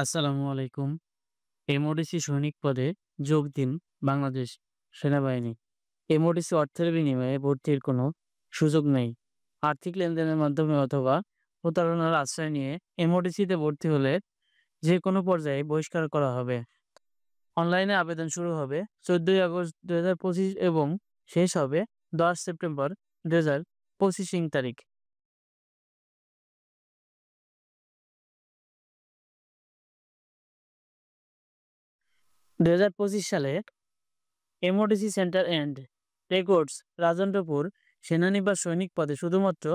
আসসালামু আলাইকুম। এমওডিসি সৈনিক পদে যোগ দিন বাংলাদেশ সেনাবাহিনী। এমওডিসি অর্থের বিনিময়ে ভর্তির কোনো সুযোগ নেই। আর্থিক লেনদেনের মাধ্যমে অথবা প্রতারণার আশ্রয় নিয়ে এমওডিসিতে ভর্তি হলে যে কোনো পর্যায়ে বহিষ্কার করা হবে। অনলাইনে আবেদন শুরু হবে ১৪ই আগস্ট ২০২৫ এবং শেষ হবে ১০ সেপ্টেম্বর ২০২৫ তারিখ। ২০২৫ সালে MODC centre and records Rajendrapur সেনানিবাস সৈনিক পদে শুধুমাত্র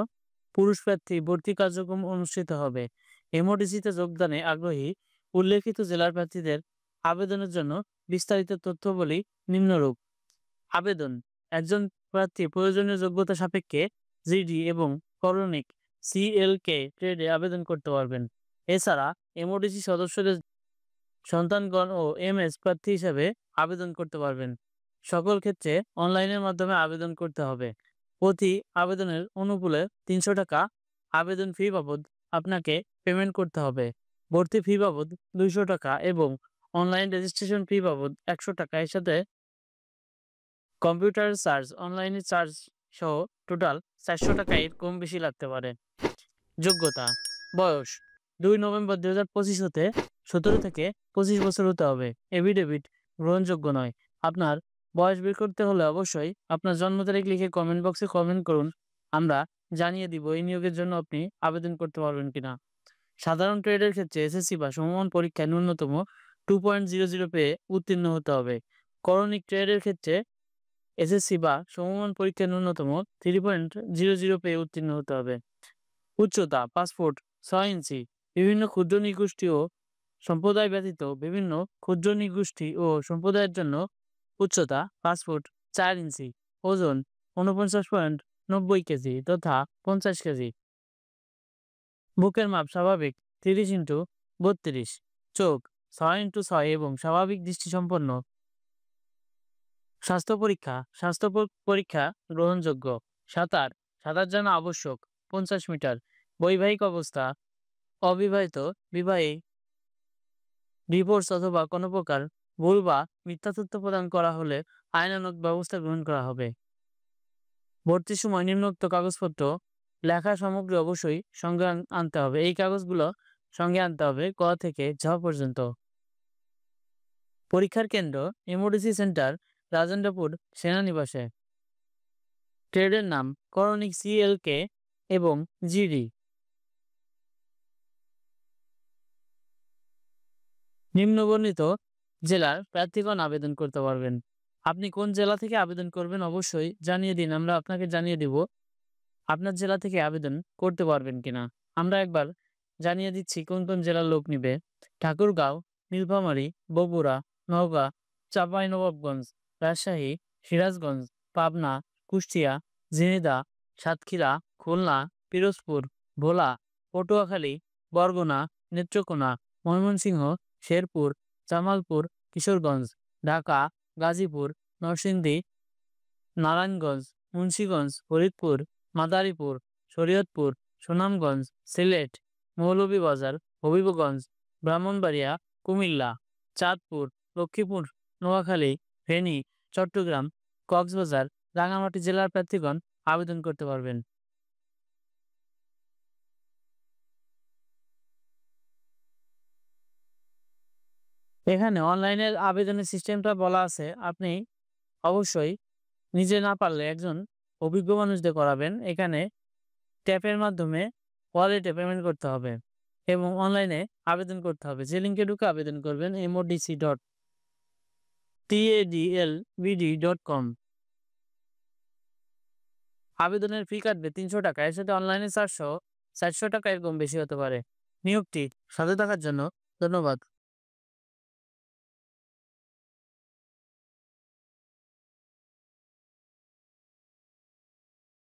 পুরুষ প্রার্থী ভর্তি কার্যক্রম অনুষ্ঠিত হবে। এমওডিসিতে যোগদানে আগ্রহী উল্লেখিত জেলার প্রার্থীদের আবেদনের জন্য বিস্তারিত তথ্যাবলী নিম্নরূপ। আবেদন: একজন প্রার্থী প্রয়োজনীয় যোগ্যতা সাপেক্ষে জিডি এবং করণিক সিএলকে ট্রেডে আবেদন করতে পারবেন। এছাড়া এমওডিসি সদস্যদের সন্তানগণ ও এমএস প্রার্থী হিসেবে আবেদন করতে পারবেন। সকল ক্ষেত্রে অনলাইনের মাধ্যমে আবেদন করতে হবে। প্রতি আবেদনের অনুকূলে ৩০০ টাকা আবেদন ফি বাবদ আপনাকে পেমেন্ট করতে হবে। ভর্তি ফি বাবদ ২০০ টাকা এবং অনলাইন রেজিস্ট্রেশন ফি বাবদ ১০০ টাকা, এর সাথে কম্পিউটার চার্জ, অনলাইনে চার্জ সহ টোটাল ৪০০ টাকা এর কম বেশি লাগতে পারে। যোগ্যতা: বয়স ২ নভেম্বর ২০২৫ হতে ১৭ থেকে ২৫ বছর হতে হবে। এফিডেভিট গ্রহণযোগ্য নয়। আপনার বয়স বের করতে হলে অবশ্যই আপনার জন্ম তারিখ লিখে কমেন্ট বক্সে কমেন্ট করুন। আমরা জানিয়ে দিব এই নিয়োগের জন্য আপনি আবেদন করতে পারবেন কিনা। সাধারণ ট্রেডের ক্ষেত্রে এসএসসি বা সমমান পরীক্ষায় ন্যূনতম 2.00 পেয়ে উত্তীর্ণ হতে হবে। করণিক ট্রেডের ক্ষেত্রে এসএসসি বা সমমান পরীক্ষায় ন্যূনতম 3.00 পেয়ে উত্তীর্ণ হতে হবে। উচ্চতা: পাসপোর্ট ৬ ইঞ্চি। বিভিন্ন ক্ষুদ্র নিগোষ্ঠী ও সম্প্রদায় ব্যতীত বিভিন্ন ক্ষুদ্র নিগোষ্ঠী ও সম্প্রদায়ের জন্য উচ্চতা পাসপোর্ট ৪ ইঞ্চি। ওজন ৪৯.৯০ কেজি তথা ৫০ কেজি। বুকের মাপ স্বাভাবিক ৩০x৩২। চোখ ৬x৬ এবং স্বাভাবিক দৃষ্টিসম্পন্ন। স্বাস্থ্য পরীক্ষা গ্রহণযোগ্য। সাঁতার জানা আবশ্যক ৫০ মিটার। বৈবাহিক অবস্থা: অবিবাহিত, বিবাহী, ডিভোর্স অথবা কোনো প্রকার ভুল বা মিথ্যা তথ্য প্রদান করা হলে আইনানুগ ব্যবস্থা গ্রহণ করা হবে। ভর্তির সময় নিম্নোক্ত কাগজপত্র লেখা সামগ্রী অবশ্যই সঙ্গে আনতে হবে। এই কাগজগুলো সঙ্গে আনতে হবে ক থেকে ঝ পর্যন্ত। পরীক্ষার কেন্দ্র: এমওডিসি সেন্টার, রাজেন্দ্রপুর সেনানিবাসে। ট্রেডের নাম: করণিক সিএলকে এবং জিডি। নিম্নবর্ণিত জেলার প্রার্থীগণ আবেদন করতে পারবেন। আপনি কোন জেলা থেকে আবেদন করবেন অবশ্যই জানিয়ে দিন, আমরা আপনাকে জানিয়ে দিব আপনার জেলা থেকে আবেদন করতে পারবেন কিনা। আমরা একবার জানিয়ে দিচ্ছি কোন কোন জেলার লোক নিবে: ঠাকুরগাঁও, নীলফামারী, বগুড়া, নওগাঁ, চাঁপাইনবাবগঞ্জ, রাজশাহী, সিরাজগঞ্জ, পাবনা, কুষ্টিয়া, ঝিনাইদহ, সাতক্ষীরা, খুলনা, পিরোজপুর, ভোলা, পটুয়াখালী, বরগুনা, নেত্রকোনা, ময়মনসিংহ, শেরপুর, জামালপুর, কিশোরগঞ্জ, ঢাকা, গাজীপুর, নরসিংদী, নারায়ণগঞ্জ, মুন্সিগঞ্জ, ফরিদপুর, মাদারীপুর, শরীয়তপুর, সুনামগঞ্জ, সিলেট, মৌলভীবাজার, হবিগঞ্জ, ব্রাহ্মণবাড়িয়া, কুমিল্লা, চাঁদপুর, লক্ষ্মীপুর, নোয়াখালী, ফেনী, চট্টগ্রাম, কক্সবাজার, রাঙ্গামাটি জেলার প্রার্থীগণ আবেদন করতে পারবেন। এখানে অনলাইনের আবেদনের সিস্টেমটা বলা আছে। আপনি অবশ্যই নিজে না পারলে একজন অভিজ্ঞ মানুষ দিয়ে করাবেন। এখানে ট্যাপের মাধ্যমে ওয়ালেটে পেমেন্ট করতে হবে এবং অনলাইনে আবেদন করতে হবে। যে লিঙ্কে ঢুকে আবেদন করবেন modc.tadlbd.com। আবেদনের ফি কাটবে ৩০০ টাকা, এর সাথে অনলাইনে ৪০০ টাকা এরকম বেশি হতে পারে। নিয়োগটি সাথে থাকার জন্য ধন্যবাদ।